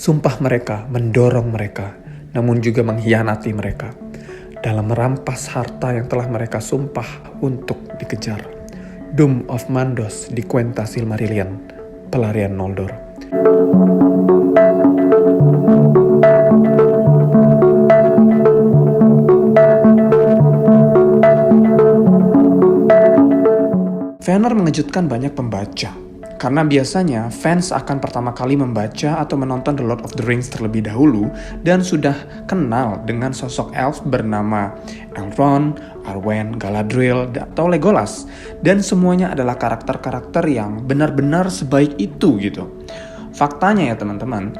Sumpah mereka mendorong mereka, namun juga mengkhianati mereka dalam merampas harta yang telah mereka sumpah untuk dikejar. Doom of Mandos di Quenta Silmarillion, Pelarian Noldor. Fëanor mengejutkan banyak pembaca, karena biasanya fans akan pertama kali membaca atau menonton The Lord of the Rings terlebih dahulu dan sudah kenal dengan sosok elf bernama Elrond, Arwen, Galadriel, atau Legolas. Dan semuanya adalah karakter-karakter yang benar-benar sebaik itu gitu. Faktanya ya teman-teman,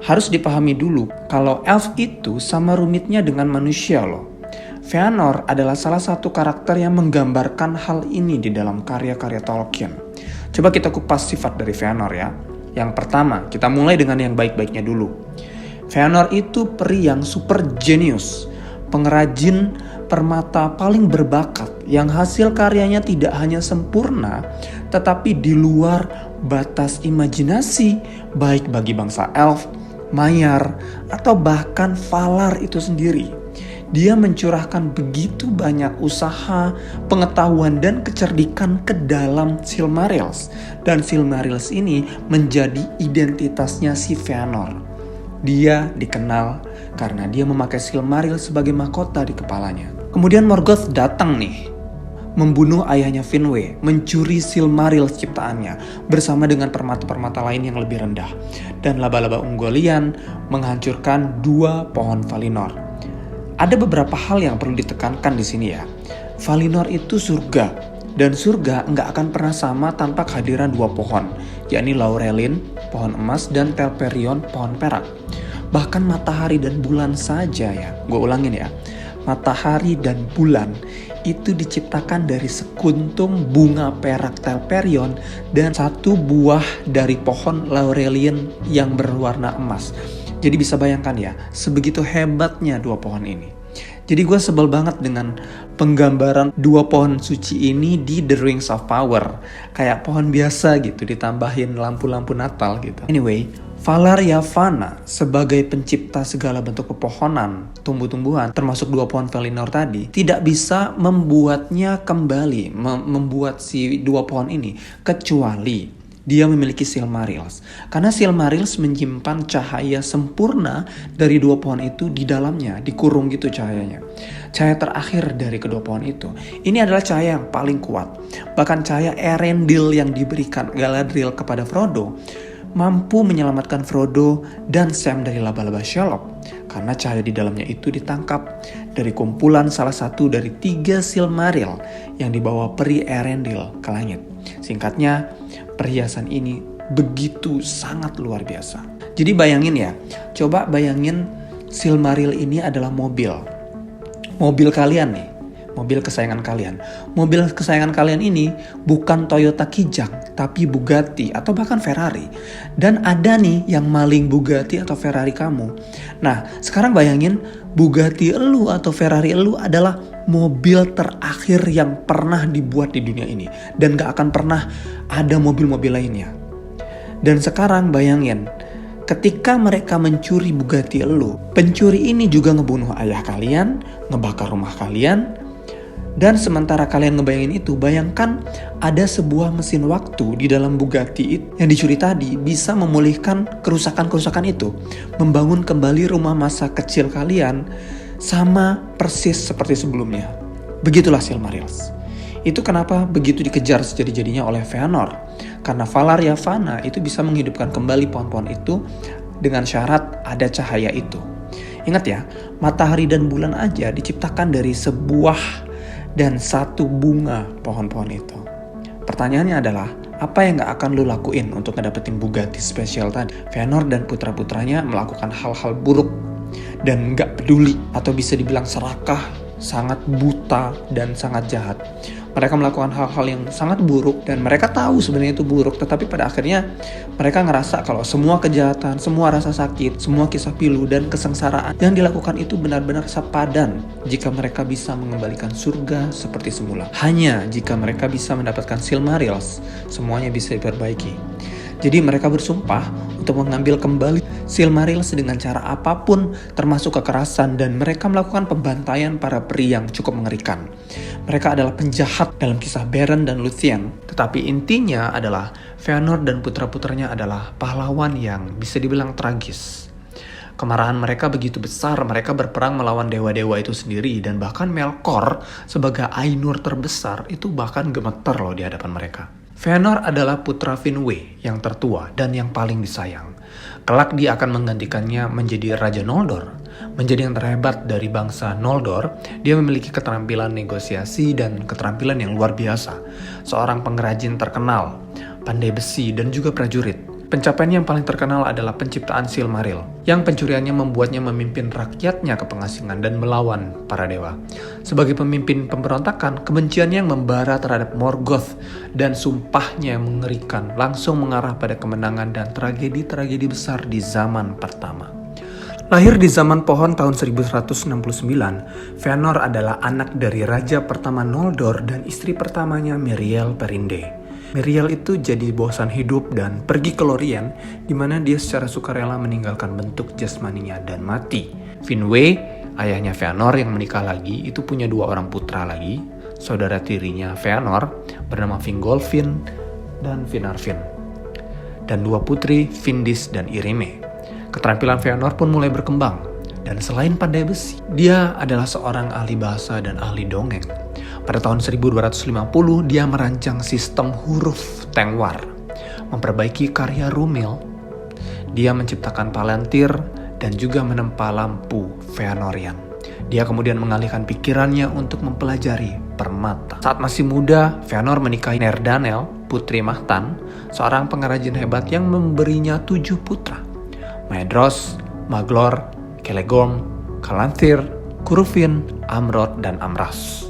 harus dipahami dulu kalau elf itu sama rumitnya dengan manusia loh. Fëanor adalah salah satu karakter yang menggambarkan hal ini di dalam karya-karya Tolkien. Coba kita kupas sifat dari Fëanor ya. Yang pertama, kita mulai dengan yang baik-baiknya dulu. Fëanor itu peri yang super jenius, pengrajin permata paling berbakat yang hasil karyanya tidak hanya sempurna, tetapi di luar batas imajinasi, baik bagi bangsa elf, Maiar, atau bahkan Valar itu sendiri. Dia mencurahkan begitu banyak usaha, pengetahuan, dan kecerdikan ke dalam Silmarils. Dan Silmarils ini menjadi identitasnya si Fëanor. Dia dikenal karena dia memakai Silmarils sebagai mahkota di kepalanya. Kemudian Morgoth datang nih, membunuh ayahnya Finwë, mencuri Silmarils ciptaannya, bersama dengan permata-permata lain yang lebih rendah. Dan laba-laba Ungoliant menghancurkan 2 pohon Valinor. Ada beberapa hal yang perlu ditekankan di sini ya. Valinor itu surga, dan surga nggak akan pernah sama tanpa kehadiran 2 pohon, yakni Laurelin, pohon emas, dan Telperion, pohon perak. Bahkan matahari dan bulan saja ya, gue ulangin ya. Matahari dan bulan itu diciptakan dari sekuntum bunga perak Telperion dan 1 buah dari pohon Laurelin yang berwarna emas. Jadi bisa bayangkan ya, sebegitu hebatnya 2 pohon ini. Jadi gue sebel banget dengan penggambaran 2 pohon suci ini di The Rings of Power. Kayak pohon biasa gitu, ditambahin lampu-lampu Natal gitu. Anyway, Valar Yavanna sebagai pencipta segala bentuk pepohonan, tumbuh-tumbuhan, termasuk 2 pohon Valinor tadi, tidak bisa membuatnya kembali, membuat si 2 pohon ini, kecuali dia memiliki Silmarils. Karena Silmarils menyimpan cahaya sempurna dari 2 pohon itu di dalamnya, dikurung gitu cahayanya. Cahaya terakhir dari kedua pohon itu. Ini adalah cahaya yang paling kuat. Bahkan cahaya Erendil yang diberikan Galadriel kepada Frodo mampu menyelamatkan Frodo dan Sam dari laba-laba Shelob. Karena cahaya di dalamnya itu ditangkap dari kumpulan salah satu dari 3 Silmaril yang dibawa peri Erendil ke langit. Singkatnya, perhiasan ini begitu sangat luar biasa. Jadi bayangin ya, coba bayangin Silmaril ini adalah mobil. Mobil kalian nih, mobil kesayangan kalian. Mobil kesayangan kalian ini bukan Toyota Kijang, tapi Bugatti atau bahkan Ferrari. Dan ada nih yang maling Bugatti atau Ferrari kamu. Nah, sekarang bayangin Bugatti elu atau Ferrari elu adalah mobil terakhir yang pernah dibuat di dunia ini. Dan gak akan pernah ada mobil-mobil lainnya. Dan sekarang bayangin, ketika mereka mencuri Bugatti elu, pencuri ini juga ngebunuh ayah kalian, ngebakar rumah kalian. Dan sementara kalian ngebayangin itu, bayangkan ada sebuah mesin waktu di dalam Bugatti yang dicuri tadi bisa memulihkan kerusakan-kerusakan itu. Membangun kembali rumah masa kecil kalian sama persis seperti sebelumnya. Begitulah Silmarils. Itu kenapa begitu dikejar sejadi-jadinya oleh Fëanor. Karena Valar Yavanna itu bisa menghidupkan kembali pohon-pohon itu dengan syarat ada cahaya itu. Ingat ya, matahari dan bulan aja diciptakan dari sebuah dan 1 bunga pohon-pohon itu. Pertanyaannya adalah, apa yang gak akan lu lakuin untuk ngedapetin Bugatti spesial tadi? Fëanor dan putra-putranya melakukan hal-hal buruk dan gak peduli atau bisa dibilang serakah, sangat buta dan sangat jahat. Mereka melakukan hal-hal yang sangat buruk dan mereka tahu sebenarnya itu buruk, tetapi pada akhirnya mereka ngerasa kalau semua kejahatan, semua rasa sakit, semua kisah pilu dan kesengsaraan yang dilakukan itu benar-benar sepadan jika mereka bisa mengembalikan surga seperti semula. Hanya jika mereka bisa mendapatkan Silmarils, semuanya bisa diperbaiki. Jadi mereka bersumpah untuk mengambil kembali Silmarils dengan cara apapun, termasuk kekerasan, dan mereka melakukan pembantaian para peri yang cukup mengerikan. Mereka adalah penjahat dalam kisah Beren dan Luthien, tetapi intinya adalah Feanor dan putra-putranya adalah pahlawan yang bisa dibilang tragis. Kemarahan mereka begitu besar, mereka berperang melawan dewa-dewa itu sendiri, dan bahkan Melkor sebagai Ainur terbesar itu bahkan gemeter loh di hadapan mereka. Feanor adalah putra Finwë yang tertua dan yang paling disayang. Kelak dia akan menggantikannya menjadi Raja Noldor. Menjadi yang terhebat dari bangsa Noldor, dia memiliki keterampilan negosiasi dan keterampilan yang luar biasa. Seorang pengrajin terkenal, pandai besi, dan juga prajurit. Pencapaian yang paling terkenal adalah penciptaan Silmaril, yang pencuriannya membuatnya memimpin rakyatnya ke pengasingan dan melawan para dewa. Sebagai pemimpin pemberontakan, kebenciannya yang membara terhadap Morgoth dan sumpahnya yang mengerikan langsung mengarah pada kemenangan dan tragedi-tragedi besar di zaman pertama. Lahir di zaman pohon tahun 1169, Feanor adalah anak dari raja pertama Noldor dan istri pertamanya Míriel Périnde. Míriel itu jadi bosan hidup dan pergi ke Lorien, di mana dia secara sukarela meninggalkan bentuk jasmaninya dan mati. Finwë, ayahnya Feanor yang menikah lagi, itu punya 2 orang putra lagi, saudara tirinya Feanor bernama Fingolfin dan Finarfin, dan 2 putri, Finndis dan Irime. Keterampilan Feanor pun mulai berkembang, dan selain pandai besi, dia adalah seorang ahli bahasa dan ahli dongeng. Pada tahun 1250, dia merancang sistem huruf Tengwar, memperbaiki karya Rumil. Dia menciptakan Palantir dan juga menempa lampu Feanorian. Dia kemudian mengalihkan pikirannya untuk mempelajari permata. Saat masih muda, Feanor menikahi Nerdanel, putri Mahtan, seorang pengrajin hebat yang memberinya 7 putra. Maedhros, Maglor, Celegorm, Calanthir, Curufin, Amrod, dan Amras.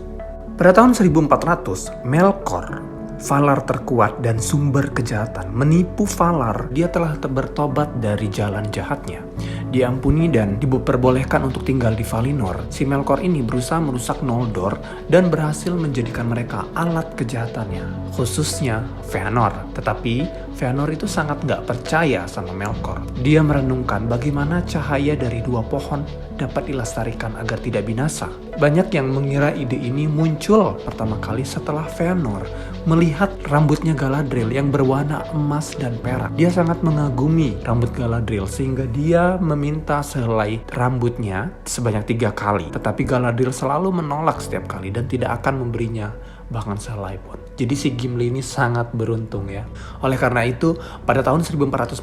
Pada tahun 1400, Melkor, Valar terkuat dan sumber kejahatan, menipu Valar. Dia telah bertobat dari jalan jahatnya. Diampuni dan diperbolehkan untuk tinggal di Valinor. Si Melkor ini berusaha merusak Noldor dan berhasil menjadikan mereka alat kejahatannya, khususnya Feanor. Tetapi Feanor itu sangat gak percaya sama Melkor. Dia merenungkan bagaimana cahaya dari 2 pohon dapat dilestarikan agar tidak binasa. Banyak yang mengira ide ini muncul pertama kali setelah Feanor melihat rambutnya Galadriel yang berwarna emas dan perak. Dia sangat mengagumi rambut Galadriel sehingga dia meminta sehelai rambutnya sebanyak 3 kali. Tetapi Galadriel selalu menolak setiap kali dan tidak akan memberinya bahkan sehelai pun. Jadi si Gimli ini sangat beruntung ya. Oleh karena itu, pada tahun 1449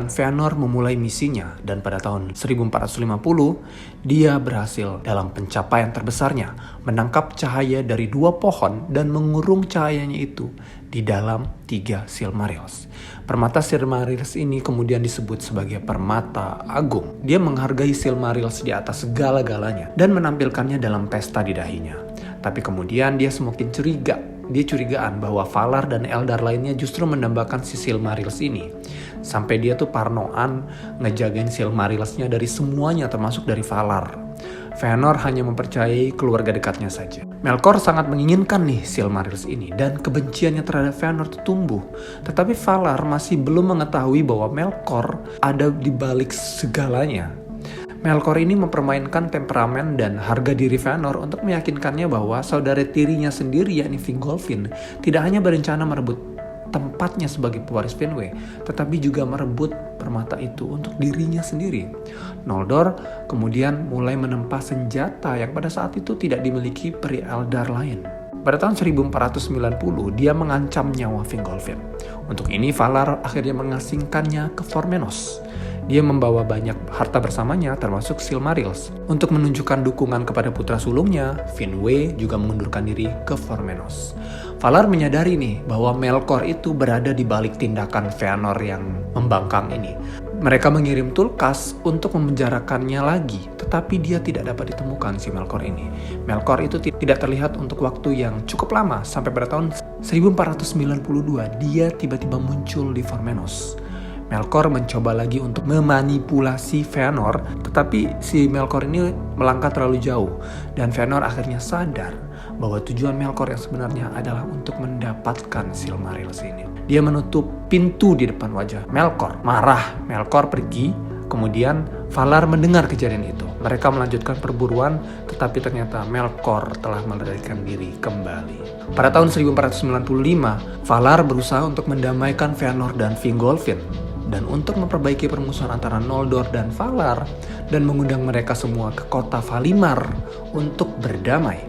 Feanor memulai misinya, dan pada tahun 1450 dia berhasil dalam pencapaian terbesarnya, menangkap cahaya dari 2 pohon dan mengurung cahayanya itu di dalam 3 Silmarils. Permata Silmarils ini kemudian disebut sebagai permata agung. Dia menghargai Silmarils di atas segala-galanya dan menampilkannya dalam pesta di dahinya. Tapi kemudian dia semakin curiga. Dia curigaan bahwa Valar dan Eldar lainnya justru mendambakan si Silmarils ini. Sampai dia tuh parnoan ngejagain Silmarilsnya dari semuanya, termasuk dari Valar. Feanor hanya mempercayai keluarga dekatnya saja. Melkor sangat menginginkan nih Silmarils ini dan kebenciannya terhadap Feanor tumbuh. Tetapi Valar masih belum mengetahui bahwa Melkor ada di balik segalanya. Melkor ini mempermainkan temperamen dan harga diri Feanor untuk meyakinkannya bahwa saudara tirinya sendiri yakni Fingolfin tidak hanya berencana merebut tempatnya sebagai pewaris Finwë, tetapi juga merebut permata itu untuk dirinya sendiri. Noldor kemudian mulai menempa senjata yang pada saat itu tidak dimiliki peri Eldar lain. Pada tahun 1490, dia mengancam nyawa Fingolfin. Untuk ini, Valar akhirnya mengasingkannya ke Formenos. Dia membawa banyak harta bersamanya, termasuk Silmarils. Untuk menunjukkan dukungan kepada putra sulungnya, Finwë juga mengundurkan diri ke Formenos. Valar menyadari nih bahwa Melkor itu berada di balik tindakan Feanor yang membangkang ini. Mereka mengirim Tulkas untuk memenjarakannya lagi, tetapi dia tidak dapat ditemukan si Melkor ini. Melkor itu tidak terlihat untuk waktu yang cukup lama, sampai pada tahun 1492 dia tiba-tiba muncul di Formenos. Melkor mencoba lagi untuk memanipulasi Feanor, tetapi si Melkor ini melangkah terlalu jauh dan Feanor akhirnya sadar bahwa tujuan Melkor yang sebenarnya adalah untuk mendapatkan Silmarils ini. Dia menutup pintu di depan wajah Melkor. Marah, Melkor pergi. Kemudian Valar mendengar kejadian itu. Mereka melanjutkan perburuan, tetapi ternyata Melkor telah melarikan diri kembali. Pada tahun 1495, Valar berusaha untuk mendamaikan Fëanor dan Fingolfin, dan untuk memperbaiki permusuhan antara Noldor dan Valar, dan mengundang mereka semua ke kota Valimar untuk berdamai.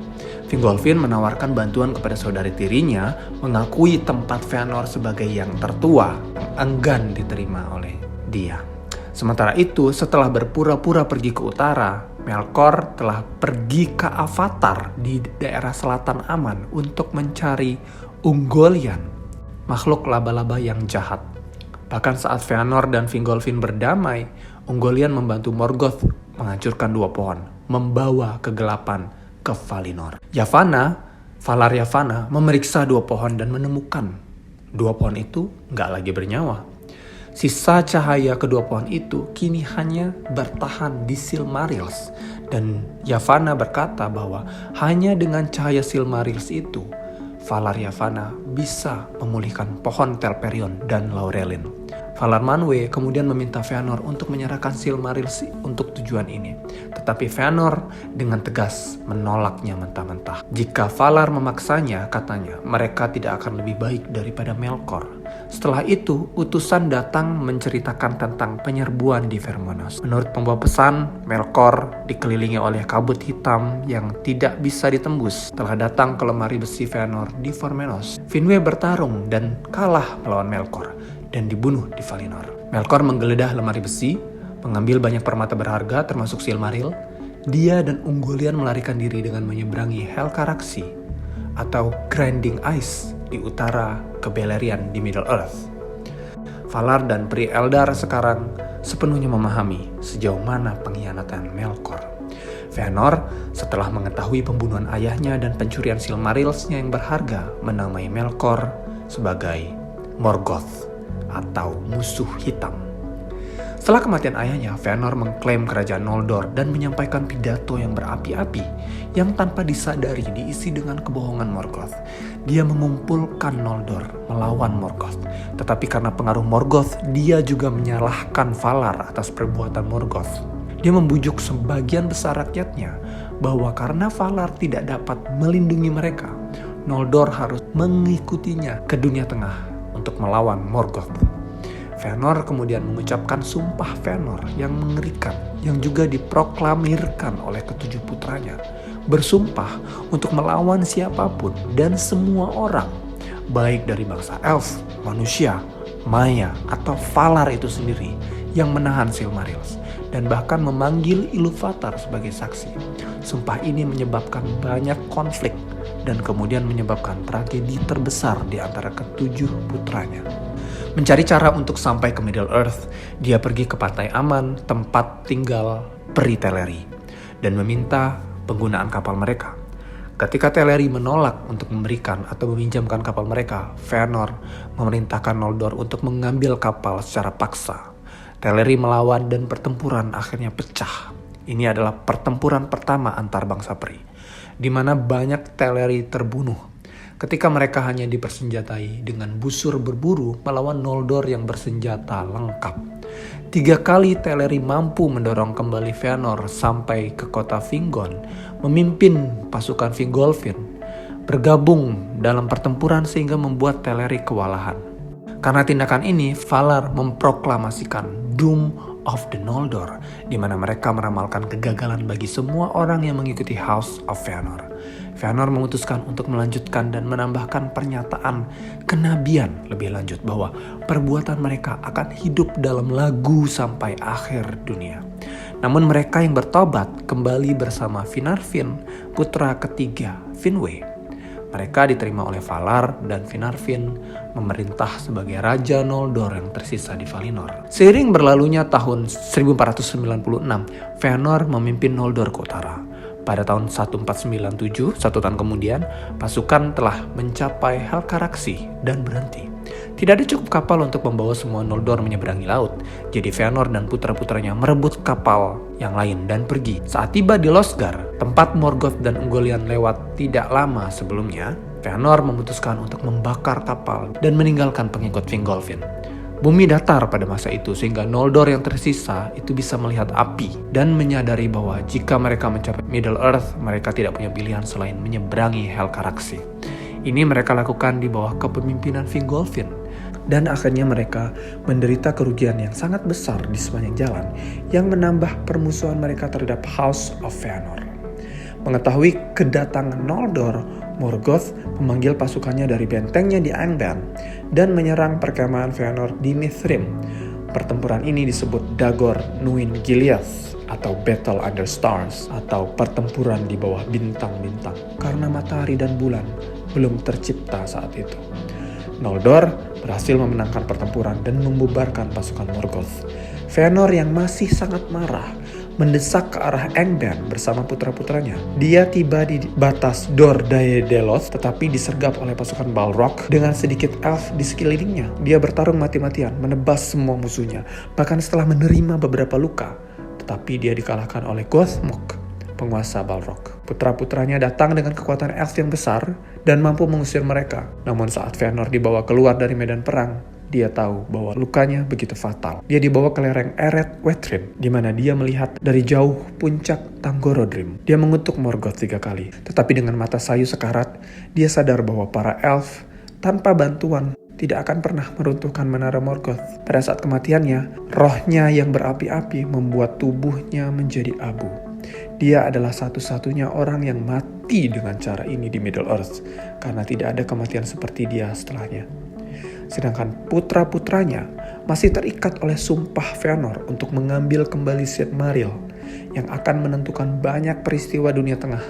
Fingolfin menawarkan bantuan kepada saudari tirinya, mengakui tempat Fëanor sebagai yang tertua, yang enggan diterima oleh dia. Sementara itu, setelah berpura-pura pergi ke utara, Melkor telah pergi ke Avatar di daerah selatan aman untuk mencari Ungoliant, makhluk laba-laba yang jahat. Bahkan saat Fëanor dan Fingolfin berdamai, Ungoliant membantu Morgoth menghancurkan 2 pohon, membawa kegelapan ke Valinor. Valar Yavanna memeriksa 2 pohon dan menemukan 2 pohon itu nggak lagi bernyawa. Sisa cahaya kedua pohon itu kini hanya bertahan di Silmarils, dan Yavanna berkata bahwa hanya dengan cahaya Silmarils itu, Valar Yavanna bisa memulihkan pohon Telperion dan Laurelin. Valar Manwë kemudian meminta Fëanor untuk menyerahkan Silmarils untuk tujuan ini. Tetapi Fëanor dengan tegas menolaknya mentah-mentah. Jika Valar memaksanya, katanya, mereka tidak akan lebih baik daripada Melkor. Setelah itu, utusan datang menceritakan tentang penyerbuan di Vermonos. Menurut pembawa pesan, Melkor dikelilingi oleh kabut hitam yang tidak bisa ditembus. Telah datang ke lemari besi Fëanor di Vermonos. Finwë bertarung dan kalah melawan Melkor dan dibunuh di Valinor. Melkor menggeledah lemari besi, mengambil banyak permata berharga termasuk Silmaril. Dia dan Ungoliant melarikan diri dengan menyeberangi Helcaraxë atau Grinding Ice di utara ke Beleriand di Middle-earth. Valar dan Pri Eldar sekarang sepenuhnya memahami sejauh mana pengkhianatan Melkor. Fëanor setelah mengetahui pembunuhan ayahnya dan pencurian Silmarils-nya yang berharga, menamai Melkor sebagai Morgoth atau musuh hitam. Setelah kematian ayahnya, Fëanor mengklaim kerajaan Noldor dan menyampaikan pidato yang berapi-api yang tanpa disadari diisi dengan kebohongan Morgoth. Dia mengumpulkan Noldor melawan Morgoth, tetapi karena pengaruh Morgoth, dia juga menyalahkan Valar atas perbuatan Morgoth. Dia membujuk sebagian besar rakyatnya bahwa karena Valar tidak dapat melindungi mereka, Noldor harus mengikutinya ke dunia tengah untuk melawan Morgoth. Fëanor kemudian mengucapkan sumpah Fëanor yang mengerikan yang juga diproklamirkan oleh ketujuh putranya. Bersumpah untuk melawan siapapun dan semua orang, baik dari bangsa elf, manusia, maya, atau Valar itu sendiri yang menahan Silmarils, dan bahkan memanggil Ilúvatar sebagai saksi. Sumpah ini menyebabkan banyak konflik dan kemudian menyebabkan tragedi terbesar di antara ketujuh putranya. Mencari cara untuk sampai ke Middle-earth, dia pergi ke pantai aman, tempat tinggal peri Teleri, dan meminta penggunaan kapal mereka. Ketika Teleri menolak untuk memberikan atau meminjamkan kapal mereka, Fëanor memerintahkan Noldor untuk mengambil kapal secara paksa. Teleri melawan dan pertempuran akhirnya pecah. Ini adalah pertempuran pertama antar bangsa peri, di mana banyak Teleri terbunuh ketika mereka hanya dipersenjatai dengan busur berburu melawan Noldor yang bersenjata lengkap. 3 kali Teleri mampu mendorong kembali Fëanor sampai ke kota Fingon, memimpin pasukan Fingolfin, bergabung dalam pertempuran sehingga membuat Teleri kewalahan. Karena tindakan ini, Valar memproklamasikan Doom of the Noldor, di mana mereka meramalkan kegagalan bagi semua orang yang mengikuti House of Fëanor. Fëanor memutuskan untuk melanjutkan dan menambahkan pernyataan kenabian lebih lanjut bahwa perbuatan mereka akan hidup dalam lagu sampai akhir dunia. Namun mereka yang bertobat kembali bersama Finarfin, putra ketiga Finwë. Mereka diterima oleh Valar dan Finarfin memerintah sebagai Raja Noldor yang tersisa di Valinor. Seiring berlalunya tahun 1496, Fëanor memimpin Noldor ke utara. Pada tahun 1497, 1 tahun kemudian, pasukan telah mencapai Helcaraxë dan berhenti. Tidak ada cukup kapal untuk membawa semua Noldor menyeberangi laut, jadi Fëanor dan putra-putranya merebut kapal yang lain dan pergi. Saat tiba di Losgar, tempat Morgoth dan Ungoliant lewat tidak lama sebelumnya, Feanor memutuskan untuk membakar kapal dan meninggalkan pengikut Fingolfin. Bumi datar pada masa itu sehingga Noldor yang tersisa itu bisa melihat api dan menyadari bahwa jika mereka mencapai Middle Earth, mereka tidak punya pilihan selain menyeberangi Helcaraxes. Ini mereka lakukan di bawah kepemimpinan Fingolfin. Dan akhirnya mereka menderita kerugian yang sangat besar di sepanjang jalan yang menambah permusuhan mereka terhadap House of Feanor. Mengetahui kedatangan Noldor, Morgoth memanggil pasukannya dari bentengnya di Angband dan menyerang perkemahan Feanor di Mithrim. Pertempuran ini disebut Dagor Nuin Gileath atau Battle Under Stars atau pertempuran di bawah bintang-bintang karena matahari dan bulan belum tercipta saat itu. Noldor berhasil memenangkan pertempuran dan membubarkan pasukan Morgoth. Feanor yang masih sangat marah mendesak ke arah Angband bersama putra-putranya. Dia tiba di batas Dor Daedelos tetapi disergap oleh pasukan Balrog dengan sedikit elf di sekelilingnya. Dia bertarung mati-matian, menebas semua musuhnya, bahkan setelah menerima beberapa luka. Tetapi dia dikalahkan oleh Gothmog, penguasa Balrog. Putra-putranya datang dengan kekuatan elf yang besar dan mampu mengusir mereka. Namun saat Feanor dibawa keluar dari medan perang, dia tahu bahwa lukanya begitu fatal. Dia dibawa ke lereng Eret Wethrin, di mana dia melihat dari jauh puncak Tanggorodrim. Dia mengutuk Morgoth 3 kali, tetapi dengan mata sayu sekarat, dia sadar bahwa para elf tanpa bantuan tidak akan pernah meruntuhkan menara Morgoth. Pada saat kematiannya, rohnya yang berapi-api membuat tubuhnya menjadi abu. Dia adalah satu-satunya orang yang mati dengan cara ini di Middle Earth, karena tidak ada kematian seperti dia setelahnya. Sedangkan putra-putranya masih terikat oleh sumpah Feanor untuk mengambil kembali Silmaril yang akan menentukan banyak peristiwa dunia tengah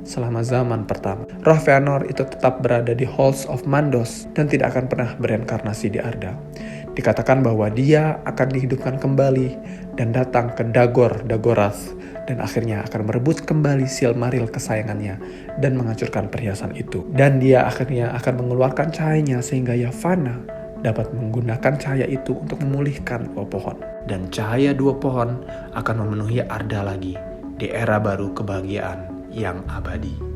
selama zaman pertama. Roh Feanor itu tetap berada di Halls of Mandos dan tidak akan pernah bereinkarnasi di Arda. Dikatakan bahwa dia akan dihidupkan kembali dan datang ke Dagor Dagorath dan akhirnya akan merebut kembali Silmaril kesayangannya dan menghancurkan perhiasan itu. Dan dia akhirnya akan mengeluarkan cahayanya sehingga Yavanna dapat menggunakan cahaya itu untuk memulihkan 2 pohon. Dan cahaya 2 pohon akan memenuhi Arda lagi di era baru kebahagiaan yang abadi.